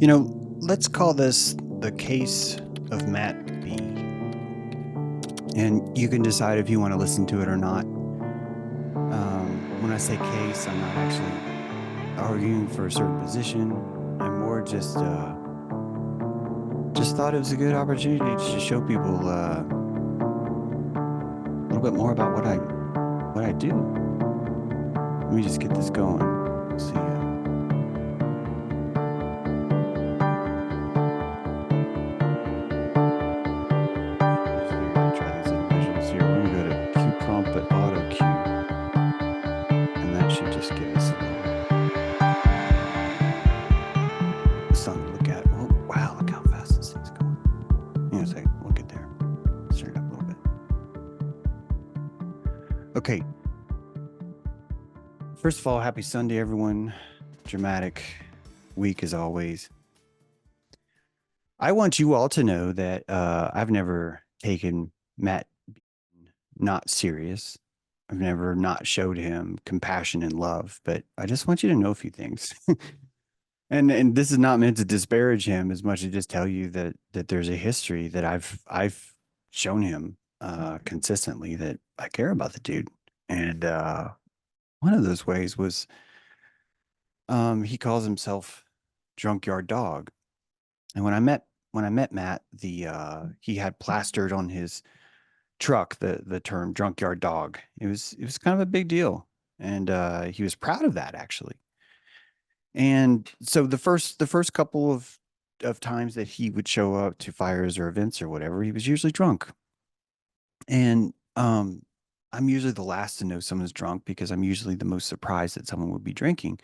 Let's call this the case of Matt B. And you can decide if you want to listen to it or not. When I say case, I'm not actually arguing for a certain position. I'm more just thought it was a good opportunity to show people a little bit more about what I do. Let me just get this going. Let's see. I just figured I'd try these little visuals here. We're gonna go to Q prompt, but auto cue, and that should just give us a little something to look at. Oh, wow, look how fast this thing's going. Hang on a second, we'll get there. Let's turn it up a little bit. Okay. First of all, happy Sunday, everyone. Dramatic week as always. I want you all to know that I've never taken Matt not serious. I've never not showed him compassion and love, but I just want you to know a few things. And this is not meant to disparage him as much as just tell you that there's a history that I've shown him consistently that I care about the dude. And one of those ways was he calls himself Drunkyard Dog. And when I met Matt, the he had plastered on his truck the term Drunkyard Dog. It was kind of a big deal. And he was proud of that actually. And so the first couple of times that he would show up to fires or events or whatever, he was usually drunk. And I'm usually the last to know someone's drunk because I'm usually the most surprised that someone would be drinking.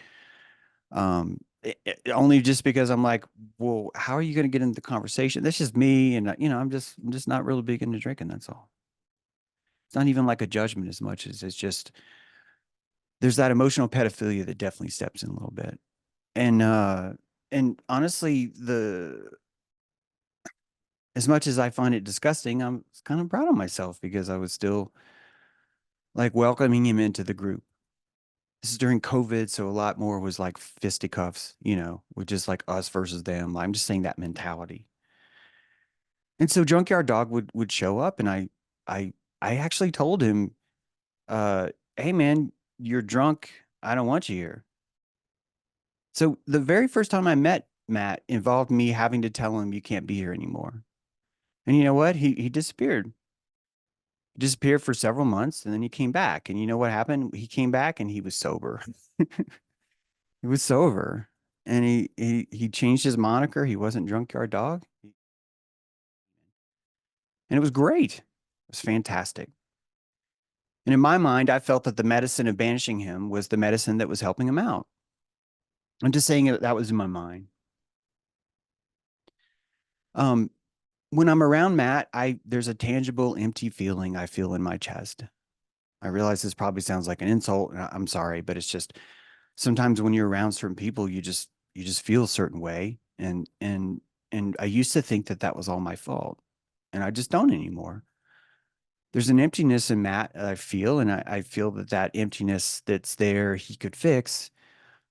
Only just because I'm like, well, how are you going to get into the conversation? That's just me, and I'm just not really big into drinking. That's all. It's not even like a judgment as much as it's just there's that emotional pedophilia that definitely steps in a little bit. And honestly, the as much as I find it disgusting, I'm kind of proud of myself because I was still like welcoming him into the group. This is during COVID, so a lot more was like fisticuffs, with just like us versus them. I'm just saying that mentality. And so Junkyard Dog would show up, and I I actually told him, uh, "Hey man, you're drunk. I don't want you here." So the very first time I met Matt involved me having to tell him you can't be here anymore. And you know what? He disappeared. He disappeared for several months, and then he came back. And you know what happened? He came back and he was sober. He was sober, and he changed his moniker. He wasn't Junkyard Dog, and it was great. It was fantastic. And in my mind, I felt that the medicine of banishing him was the medicine that was helping him out. I'm just saying that was in my mind. Um, when I'm around Matt, I there's a tangible empty feeling I feel in my chest. I realize this probably sounds like an insult, and I'm sorry, but it's just sometimes when you're around certain people, you just feel a certain way, and I used to think that that was all my fault, and I just don't anymore. There's an emptiness in Matt that I feel, and I feel that emptiness that's there he could fix,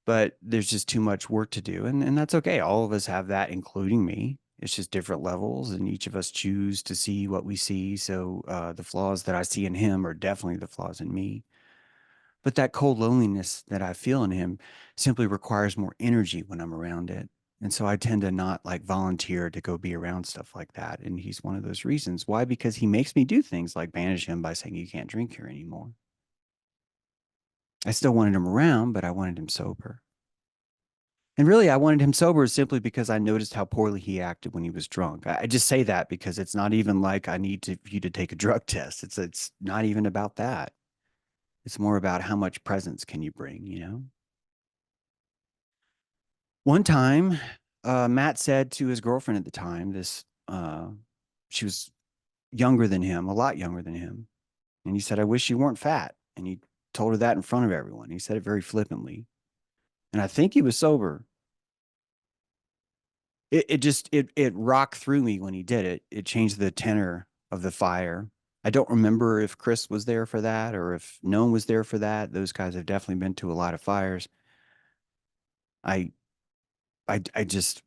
but there's just too much work to do, and that's okay. All of us have that, including me. It's just different levels, and each of us choose to see what we see. So the flaws that I see in him are definitely the flaws in me. But that cold loneliness that I feel in him simply requires more energy when I'm around it. And so I tend to not like volunteer to go be around stuff like that. And he's one of those reasons. Why? Because he makes me do things like banish him by saying, you can't drink here anymore. I still wanted him around, but I wanted him sober. And really, I wanted him sober simply because I noticed how poorly he acted when he was drunk. I just say that because it's not even like I need you to take a drug test. It's not even about that. It's more about how much presence can you bring. One time, Matt said to his girlfriend at the time, she was younger than him, a lot younger than him. And he said, I wish you weren't fat. And he told her that in front of everyone. He said it very flippantly. And I think he was sober. It rocked through me when he did it. It changed the tenor of the fire. I don't remember if Chris was there for that or if no one was there for that. Those guys have definitely been to a lot of fires. I I just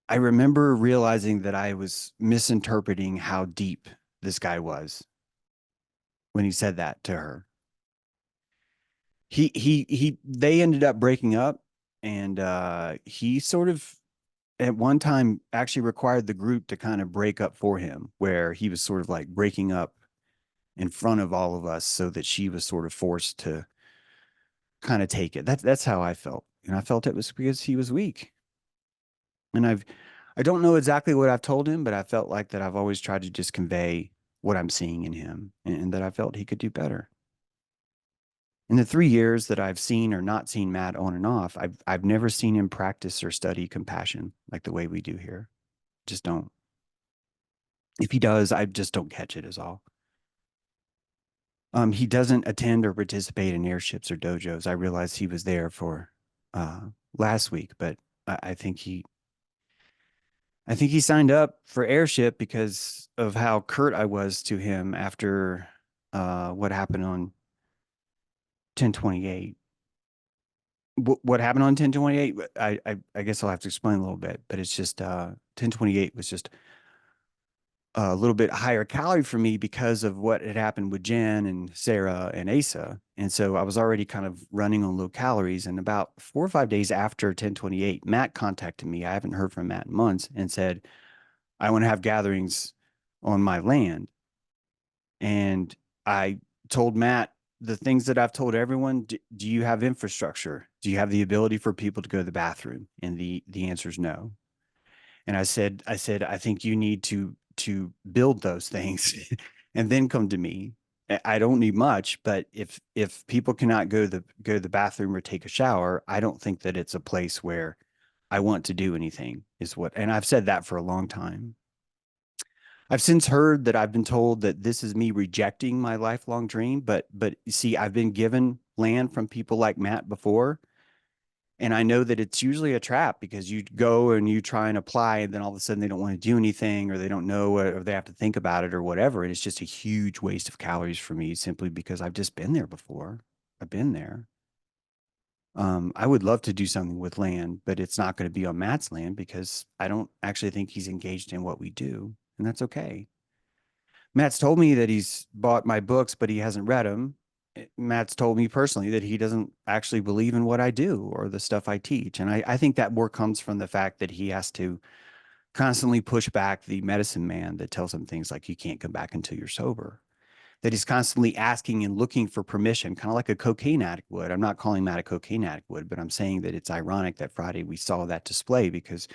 I remember realizing that I was misinterpreting how deep this guy was when he said that to her. They ended up breaking up, and he sort of at one time actually required the group to kind of break up for him, where he was sort of like breaking up in front of all of us so that she was sort of forced to kind of take it. That's how I felt. And I felt it was because he was weak. And I don't know exactly what I've told him, but I felt like that I've always tried to just convey what I'm seeing in him and that I felt he could do better. In the 3 years that I've seen or not seen Matt on and off, I've never seen him practice or study compassion like the way we do here. Just don't. If he does, I just don't catch it as all. He doesn't attend or participate in airships or dojos. I realized he was there for uh, last week, but I think he signed up for airship because of how curt I was to him after what happened on 10/28. What happened on 10/28? I guess I'll have to explain a little bit, but it's just 10/28 was just a little bit higher calorie for me because of what had happened with Jen and Sarah and Asa. And so I was already kind of running on low calories. And about 4 or 5 days after 10/28, Matt contacted me. I haven't heard from Matt in months and said, I want to have gatherings on my land. And I told Matt the things that I've told everyone. Do you have infrastructure? Do you have the ability for people to go to the bathroom? And the answer is no. And I think you need to build those things and then come to me. I don't need much, but if people cannot go to the bathroom or take a shower, I don't think that it's a place where I want to do anything, is what, and I've said that for a long time. I've since heard that I've been told that this is me rejecting my lifelong dream, but see, I've been given land from people like Matt before, and I know that it's usually a trap because you go and you try and apply, and then all of a sudden they don't want to do anything, or they don't know what, or they have to think about it or whatever. And it's just a huge waste of calories for me simply because I've just been there before. I've been there. I would love to do something with land, but it's not going to be on Matt's land because I don't actually think he's engaged in what we do, and that's okay. Matt's told me that he's bought my books, but he hasn't read them. Matt's told me personally that he doesn't actually believe in what I do or the stuff I teach. And I think that more comes from the fact that he has to constantly push back the medicine man that tells him things like you can't come back until you're sober. That he's constantly asking and looking for permission, kind of like a cocaine addict would. I'm not calling Matt a cocaine addict would, but I'm saying that it's ironic that Friday we saw that display because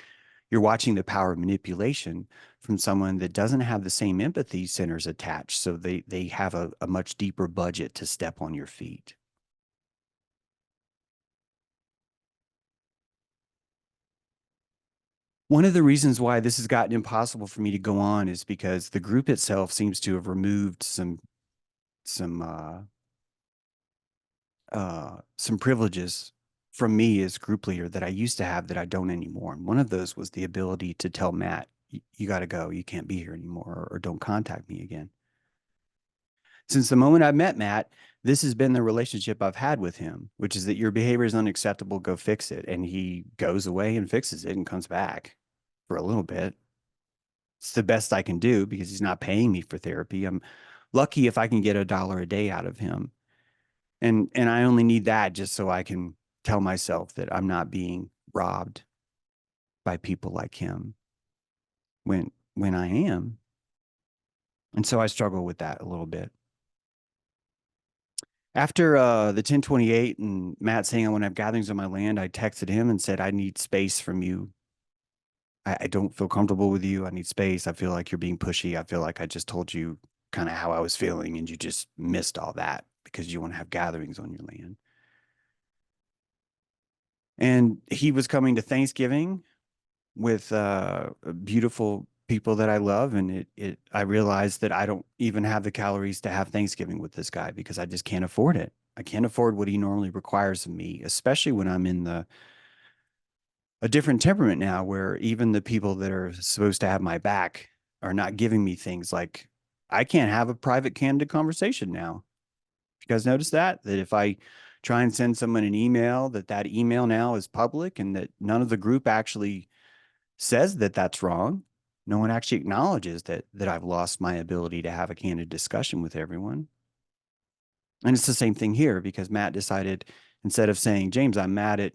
you're watching the power of manipulation from someone that doesn't have the same empathy centers attached. So they have a much deeper budget to step on your feet. One of the reasons why this has gotten impossible for me to go on is because the group itself seems to have removed some privileges from me as group leader that I used to have that I don't anymore. And one of those was the ability to tell Matt, you got to go, you can't be here anymore, or don't contact me again. Since the moment I met Matt, this has been the relationship I've had with him, which is that your behavior is unacceptable, go fix it. And he goes away and fixes it and comes back for a little bit. It's the best I can do because he's not paying me for therapy. I'm lucky if I can get $1 a day out of him. And I only need that just so I can tell myself that I'm not being robbed by people like him when I am. And so I struggle with that a little bit. After the 10/28 and Matt saying I want to have gatherings on my land, I texted him and said, I need space from you. I don't feel comfortable with you. I need space. I feel like you're being pushy. I feel like I just told you kind of how I was feeling and you just missed all that because you want to have gatherings on your land. And he was coming to Thanksgiving with beautiful people that I love. And I realized that I don't even have the calories to have Thanksgiving with this guy because I just can't afford it. I can't afford what he normally requires of me, especially when I'm in a different temperament now where even the people that are supposed to have my back are not giving me things like I can't have a private candid conversation now. You guys notice that if I try and send someone an email, that email now is public and that none of the group actually says that that's wrong. No one actually acknowledges that I've lost my ability to have a candid discussion with everyone. And it's the same thing here because Matt decided instead of saying, James, I'm mad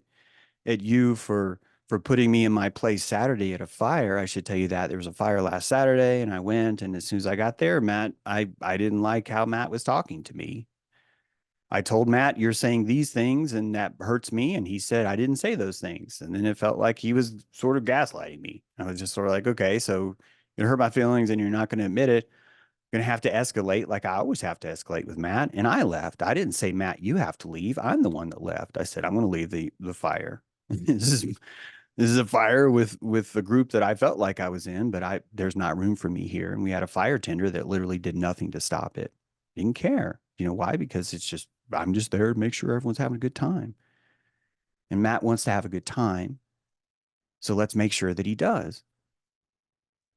at you for putting me in my place Saturday at a fire. I should tell you that there was a fire last Saturday and I went. And as soon as I got there, Matt, I didn't like how Matt was talking to me. I told Matt, you're saying these things and that hurts me. And he said, I didn't say those things. And then it felt like he was sort of gaslighting me. I was just sort of like, okay, so you hurt my feelings and you're not going to admit it. Going to have to escalate like I always have to escalate with Matt. And I left. I didn't say, Matt, you have to leave. I'm the one that left. I said, I'm going to leave the fire. This is a fire with the group that I felt like I was in, but there's not room for me here. And we had a fire tender that literally did nothing to stop it. Didn't care. You know why? Because it's just I'm just there to make sure everyone's having a good time. And Matt wants to have a good time. So let's make sure that he does.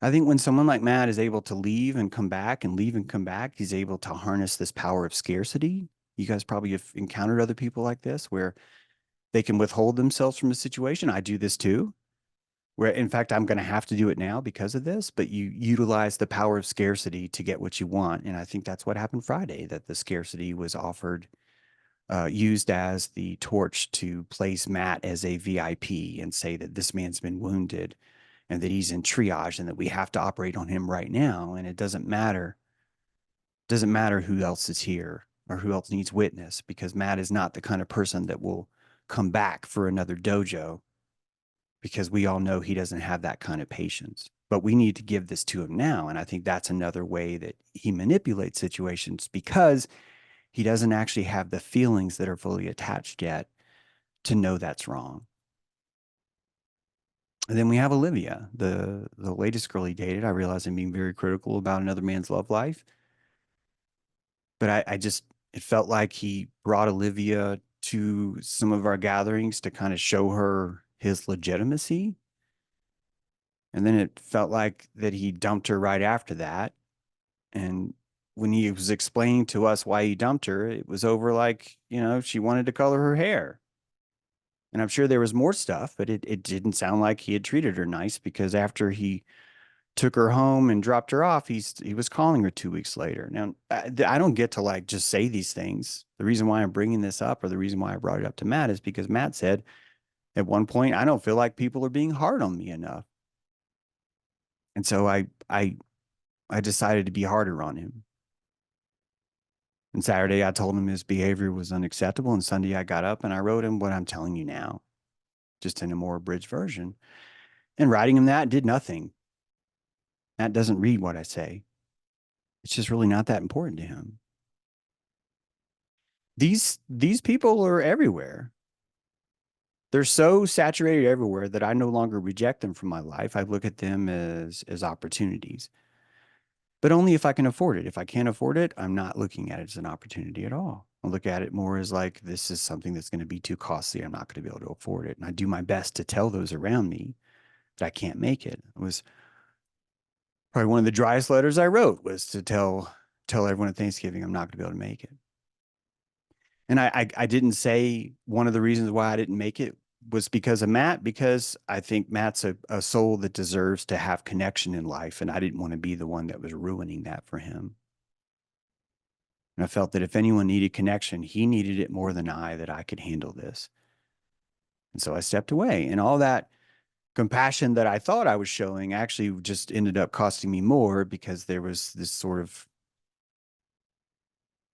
I think when someone like Matt is able to leave and come back and leave and come back, he's able to harness this power of scarcity. You guys probably have encountered other people like this where they can withhold themselves from a situation. I do this too, where in fact, I'm going to have to do it now because of this, but you utilize the power of scarcity to get what you want. And I think that's what happened Friday, that the scarcity was offered, used as the torch to place Matt as a VIP and say that this man's been wounded and that he's in triage and that we have to operate on him right now. And it doesn't matter who else is here or who else needs witness because Matt is not the kind of person that will come back for another dojo because we all know he doesn't have that kind of patience. But we need to give this to him now. And I think that's another way that he manipulates situations because he doesn't actually have the feelings that are fully attached yet to know that's wrong. And then we have Olivia, the latest girl he dated. I realize I'm being very critical about another man's love life, but I just it felt like he brought Olivia to some of our gatherings to kind of show her his legitimacy. And then it felt like that he dumped her right after that. And when he was explaining to us why he dumped her, it was over like, she wanted to color her hair. And I'm sure there was more stuff, but it didn't sound like he had treated her nice because after he took her home and dropped her off, he was calling her 2 weeks later. Now, I don't get to like just say these things. The reason why I'm bringing this up or the reason why I brought it up to Matt is because Matt said at one point, I don't feel like people are being hard on me enough. And so I decided to be harder on him. And Saturday, I told him his behavior was unacceptable. And Sunday, I got up and I wrote him what I'm telling you now, just in a more abridged version. And writing him that did nothing. Matt doesn't read what I say. It's just really not that important to him. These people are everywhere. They're so saturated everywhere that I no longer reject them from my life. I look at them as opportunities, but only if I can afford it. If I can't afford it, I'm not looking at it as an opportunity at all. I look at it more as like this is something that's going to be too costly. I'm not going to be able to afford it, and I do my best to tell those around me that I can't make it. It was probably one of the driest letters I wrote was to tell everyone at Thanksgiving I'm not going to be able to make it. And I didn't say one of the reasons why I didn't make it was because of Matt, because I think Matt's a soul that deserves to have connection in life. And I didn't want to be the one that was ruining that for him. And I felt that if anyone needed connection, he needed it more than that I could handle this. And so I stepped away. And all that compassion that I thought I was showing actually just ended up costing me more because there was this sort of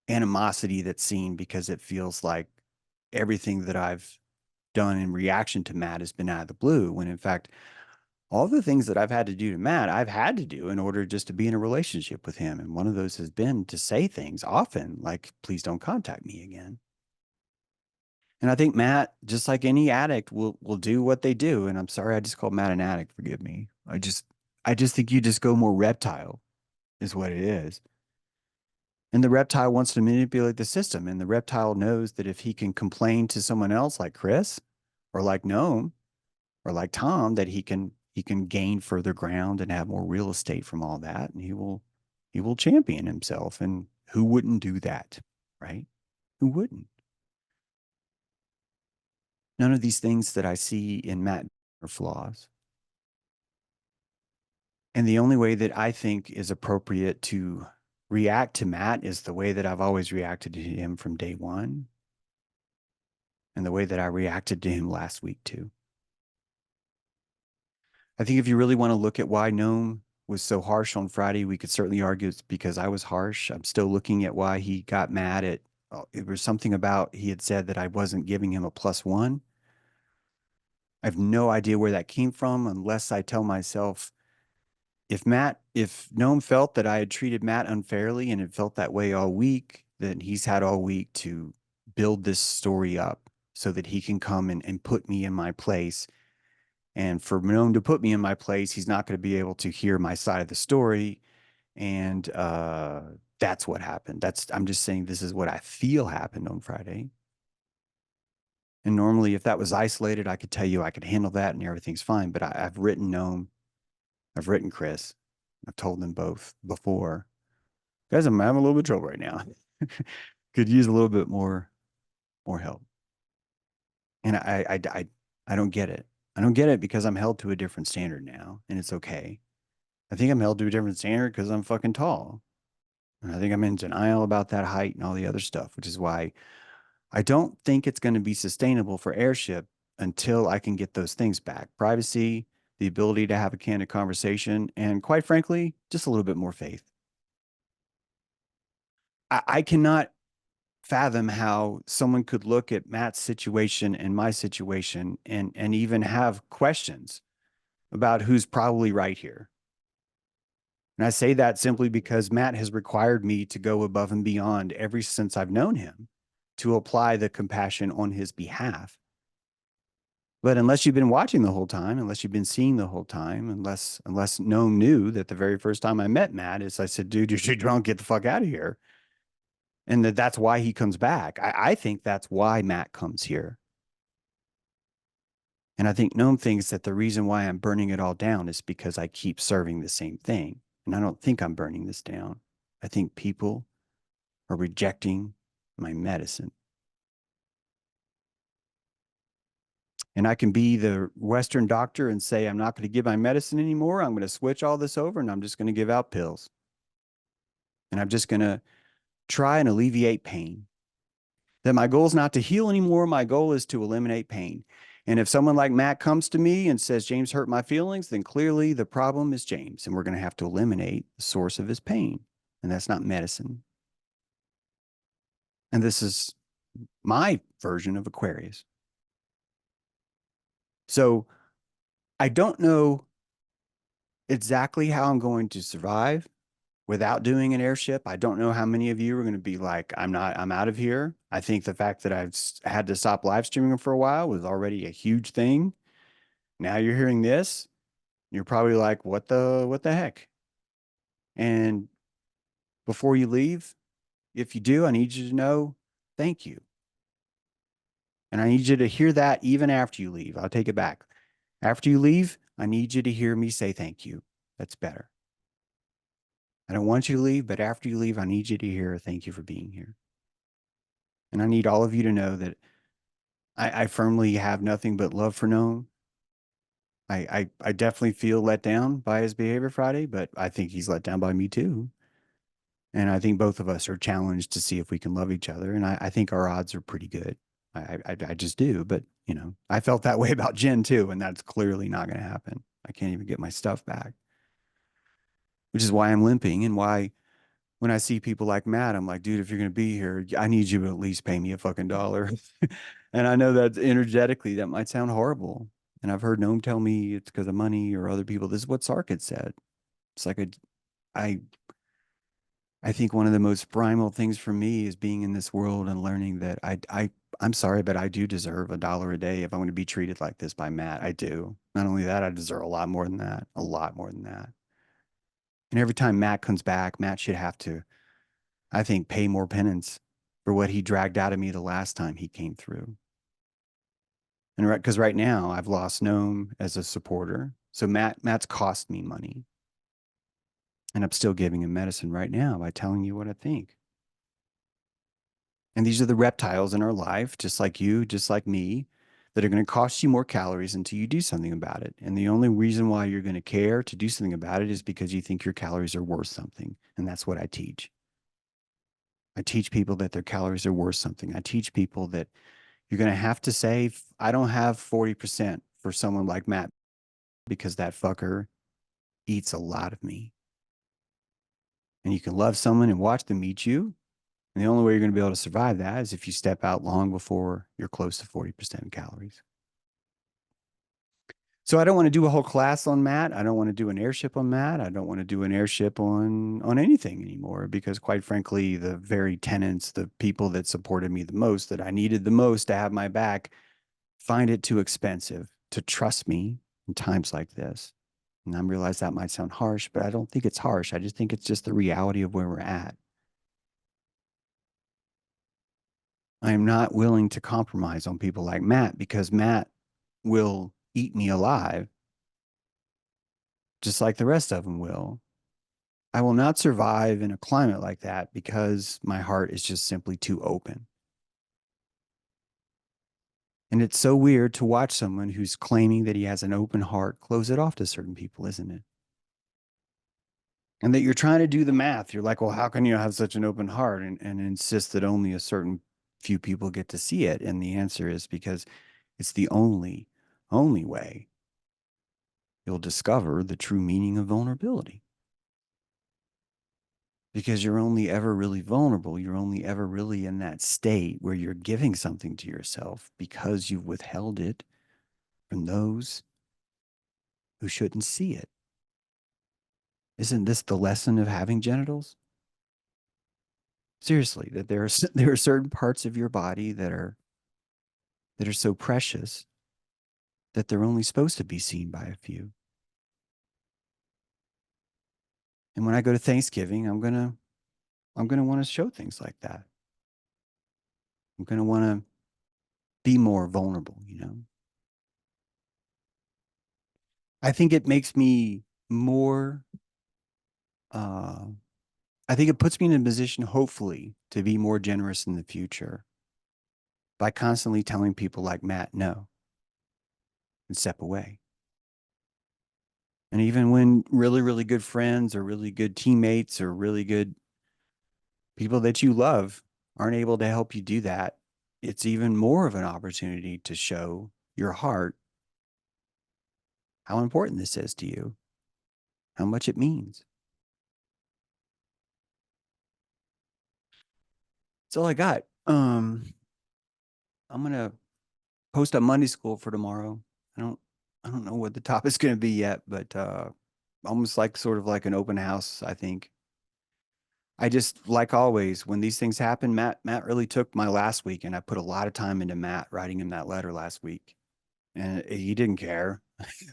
animosity that's seen because it feels like everything that I've done in reaction to Matt has been out of the blue, when in fact, all the things that I've had to do to Matt, I've had to do in order just to be in a relationship with him. And one of those has been to say things often like, please don't contact me again. And I think Matt, just like any addict, will do what they do. And I'm sorry, I just called Matt an addict. Forgive me. I just think you just go more reptile, is what it is. And the reptile wants to manipulate the system. And the reptile knows that if he can complain to someone else like Chris or like Noam or like Tom, that he can gain further ground and have more real estate from all that. And he will champion himself. And who wouldn't do that? Right? Who wouldn't? None of these things that I see in Matt are flaws. And the only way that I think is appropriate to react to Matt is the way that I've always reacted to him from day one, and the way that I reacted to him last week, too. I think if you really want to look at why Noam was so harsh on Friday, we could certainly argue it's because I was harsh. I'm still looking at why he got mad at, it was something about he had said that I wasn't giving him a +1. I have no idea where that came from unless I tell myself, if Noam felt that I had treated Matt unfairly and it felt that way all week, then he's had all week to build this story up so that he can come and put me in my place. And for Noam to put me in my place, he's not going to be able to hear my side of the story. And that's what happened. I'm just saying this is what I feel happened on Friday. And normally, if that was isolated, I could tell you I could handle that and everything's fine. But I've written Noam, I've written Chris, I've told them both before. Guys, I'm having a little bit of trouble right now. Could use a little bit more help. And I don't get it. I don't get it because I'm held to a different standard now, and it's okay. I think I'm held to a different standard because I'm fucking tall. And I think I'm in denial about that height and all the other stuff, which is why I don't think it's going to be sustainable for airship until I can get those things back. Privacy, the ability to have a candid conversation, and quite frankly, just a little bit more faith. I cannot fathom how someone could look at Matt's situation and my situation and even have questions about who's probably right here. And I say that simply because Matt has required me to go above and beyond ever since I've known him to apply the compassion on his behalf. But unless you've been watching the whole time, unless you've been seeing the whole time, unless Noam knew that the very first time I met Matt is I said, dude, you're too drunk, get the fuck out of here. And that's why he comes back. I think that's why Matt comes here. And I think Noam thinks that the reason why I'm burning it all down is because I keep serving the same thing. And I don't think I'm burning this down. I think people are rejecting my medicine. And I can be the Western doctor and say, I'm not going to give my medicine anymore. I'm going to switch all this over and I'm just going to give out pills. And I'm just going to try and alleviate pain. That my goal is not to heal anymore. My goal is to eliminate pain. And if someone like Matt comes to me and says, James hurt my feelings, then clearly the problem is James. And we're going to have to eliminate the source of his pain. And that's not medicine. And this is my version of Aquarius. So I don't know exactly how I'm going to survive without doing an airship. I don't know how many of you are going to be like, I'm out of here. I think the fact that I've had to stop live streaming for a while was already a huge thing. Now you're hearing this, you're probably like, what the heck? And before you leave, if you do, I need you to know, thank you. And I need you to hear that even after you leave. I'll take it back. After you leave, I need you to hear me say thank you. That's better. I don't want you to leave, but after you leave, I need you to hear thank you for being here. And I need all of you to know that I firmly have nothing but love for Noam. I definitely feel let down by his behavior Friday, but I think he's let down by me too. And I think both of us are challenged to see if we can love each other. And I think our odds are pretty good. I just do. But, you know, I felt that way about Jen too. And that's clearly not going to happen. I can't even get my stuff back, which is why I'm limping and why when I see people like Matt, I'm like, dude, if you're going to be here, I need you to at least pay me a fucking dollar. And I know that energetically that might sound horrible. And I've heard Noam tell me it's because of money or other people. This is what Sark had said. It's like I I think one of the most primal things for me is being in this world and learning that I'm sorry, but I do deserve $1 a day if I'm going to be treated like this by Matt. I do. Not only that, I deserve a lot more than that, a lot more than that. And every time Matt comes back, Matt should have to, I think, pay more penance for what he dragged out of me the last time he came through. And because right now I've lost Noam as a supporter, so Matt's cost me money, and I'm still giving him medicine right now by telling you what I think. And these are the reptiles in our life, just like you, just like me, that are going to cost you more calories until you do something about it. And the only reason why you're going to care to do something about it is because you think your calories are worth something. And that's what I teach. I teach people that their calories are worth something. I teach people that you're going to have to say, I don't have 40% for someone like Matt because that fucker eats a lot of me. And you can love someone and watch them eat you. And the only way you're going to be able to survive that is if you step out long before you're close to 40% calories. So I don't want to do a whole class on Matt. I don't want to do an airship on Matt. I don't want to do an airship on anything anymore because quite frankly, the very tenants, the people that supported me the most, that I needed the most to have my back, find it too expensive to trust me in times like this. And I realize that might sound harsh, but I don't think it's harsh. I just think it's just the reality of where we're at. I am not willing to compromise on people like Matt because Matt will eat me alive, just like the rest of them will. I will not survive in a climate like that because my heart is just simply too open. And it's so weird to watch someone who's claiming that he has an open heart close it off to certain people, isn't it? And that you're trying to do the math. You're like, well, how can you have such an open heart and insist that only a certain few people get to see it? And the answer is because it's the only way you'll discover the true meaning of vulnerability. Because you're only ever really vulnerable. You're only ever really in that state where you're giving something to yourself because you've withheld it from those who shouldn't see it. Isn't this the lesson of having genitals? Seriously, that there are certain parts of your body that are so precious that they're only supposed to be seen by a few. And when I go to Thanksgiving, I'm gonna want to show things like that. I'm gonna want to be more vulnerable, you know. I think it makes me more uh I think it puts me in a position, hopefully, to be more generous in the future by constantly telling people like Matt no and step away. And even when really, really good friends or really good teammates or really good people that you love aren't able to help you do that, it's even more of an opportunity to show your heart how important this is to you, how much it means. That's all I got. I'm gonna post a Monday school for tomorrow. I don't I don't know what the topic's gonna be yet, but almost like sort of like an open house, I think. I just like always when these things happen, Matt really took my last week and I put a lot of time into Matt writing him that letter last week. And he didn't care.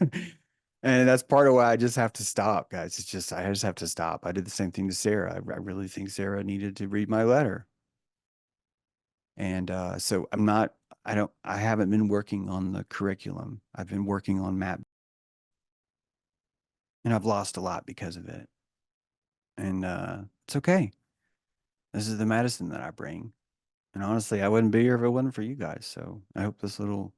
And that's part of why I just have to stop, guys. It's just I just have to stop. I did the same thing to Sarah. I really think Sarah needed to read my letter. And so I haven't been working on the curriculum. I've been working on Matt and I've lost a lot because of it. And it's okay. This is the medicine that I bring. And honestly, I wouldn't be here if it wasn't for you guys. So I hope this little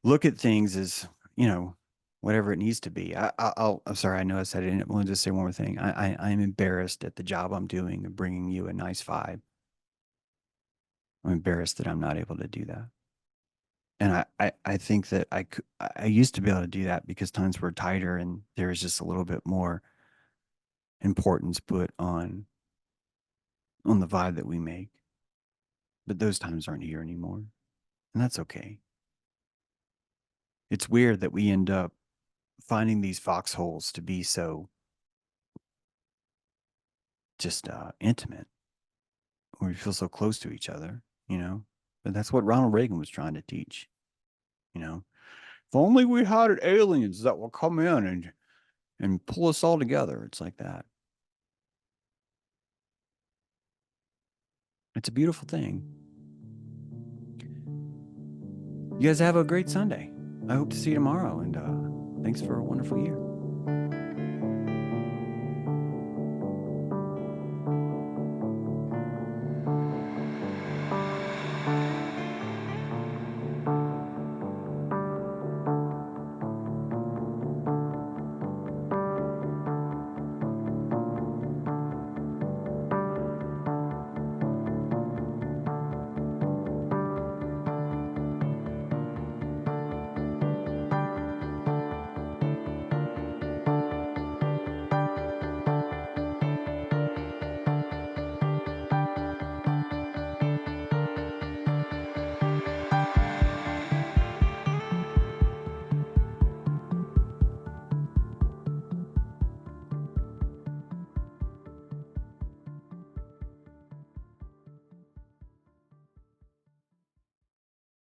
look at things is, you know, whatever it needs to be. I'm sorry. I know I said it. I want to just say one more thing. I'm embarrassed at the job I'm doing of bringing you a nice vibe. I'm embarrassed that I'm not able to do that. And I think that I used to be able to do that because times were tighter and there was just a little bit more importance put on the vibe that we make. But those times aren't here anymore. And that's okay. It's weird that we end up finding these foxholes to be so just intimate, where we feel so close to each other, you know. But that's what Ronald Reagan was trying to teach, you know. If only we had aliens that will come in and pull us all together. It's like that. It's a beautiful thing. You guys have a great Sunday. I hope to see you tomorrow, and thanks for a wonderful year.